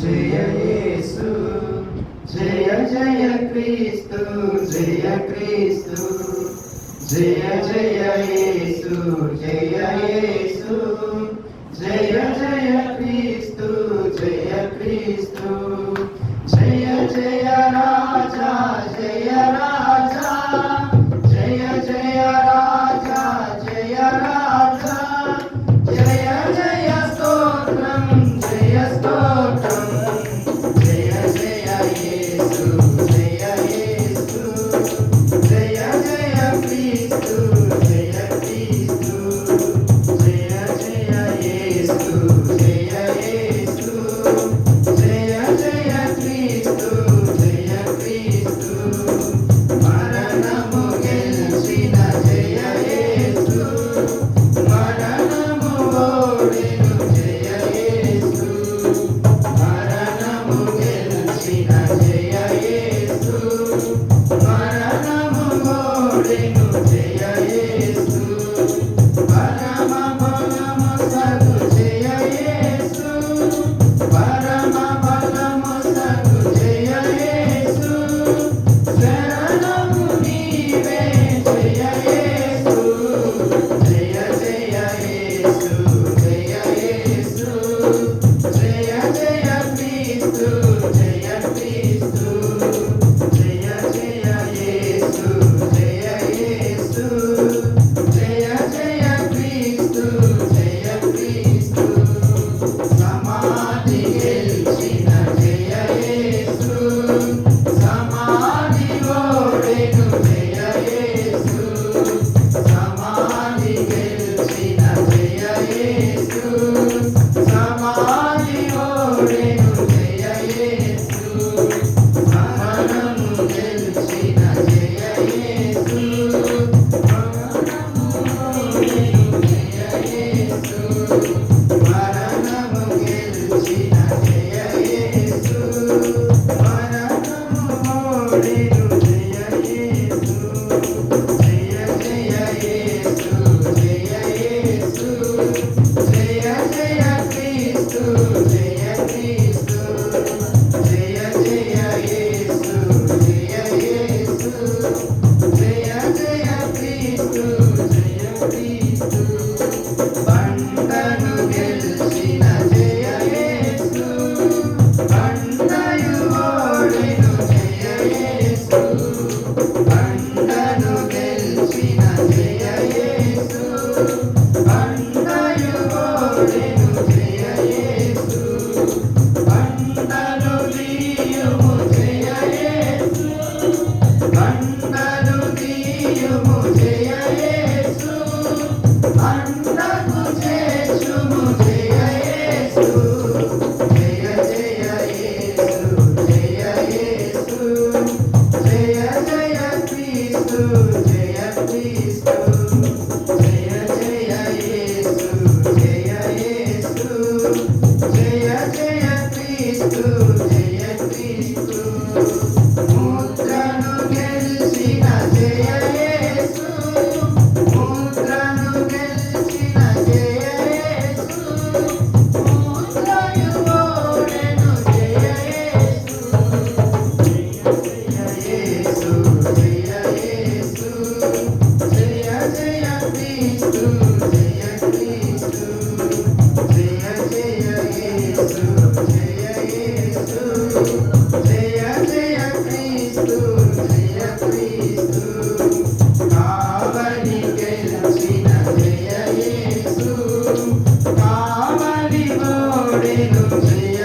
జయ యేసు జయ జయ క్రీస్తు జయ క్రీస్తు జయ జయ యేసు జయ యేసు జయ జయ క్రీస్తు జయ క్రీస్తు జయ జయ రాజా జయ రాజా జయ జయ రాజా జయ రాజా జయ జయ స్తోత్రం జయ స్తోత్రం జయ జయ యేసు జయ యేసు జయ జయ క్రీస్తు జయ క్రీస్తు జయ జయ యేసు జయ యేసు జయ జయ క్రీస్తు జయ క్రీస్తు మరణము గెలిచిన జయ యేసు మరణము ఓడెను జయ యేసు మరణము గెలిచిన జయ యేసు మరణము ఓడెను జయ యేసు పరమ బలము సగు జయ యేసు పరమ బలము సగు జయ యేసు శరణము నీవే జయ యేసు జయ జయ యేసు జయ యేసు జయ జయ క్రీస్తు జయ క్రీస్తు జయ జయ యేసు జయ యేసు జయ జయ క్రీస్తు జయ క్రీస్తు సమాధి గెలిచిన జయ యేసు సమాధి ఓడెను జయ యేసు సమాధి గెలిచిన జయ యేసు సమాధి ఓడెను జయ యేసు మరణము గెలిచిన జయ యేసు మరణము ఓడెను జయ యేసు మరణము గెలిచిన జయ యేసు మరణము ఓడెను జయ యేసు జయ జయ యేసు జయ యేసు జయ జయ క్రీస్తు జయ క్రీస్తు జయ జయ యేసు జయ యేసు జయ జయ క్రీస్తు జయ క్రీస్తు బండను గెలిచిన జయ యేసు బండయు ఓడెను జయ యేసు బండను గెలిచిన జయ యేసు బండయు ఓడెను జయ యేసు బండను దీయుము జయ యేసు బండను దీయుము జయ యేసు అండకు చేర్చుము జయ యేసు జయ జయ యేసు జయ యేసు జయ జయ క్రీస్తు జయ క్రీస్తు జయ జయ యేసు జయ యేసు జయ జయ క్రీస్తు జయ క్రీస్తు ముద్రను గెలిచిన జయ యేసు ముద్రను గెలిచిన జయ యేసు ముద్రయు ఓడెను జయ యేసు జయ యేసు జయ యేసు జయ జయ క్రీస్తు జయ క్రీస్తు జయ జయ యేసు జయ యేసు జయ జయ క్రీస్తు జయ క్రీస్తు కావలి గెలిచిన జయ యేసు కావలి ఓడెను జయ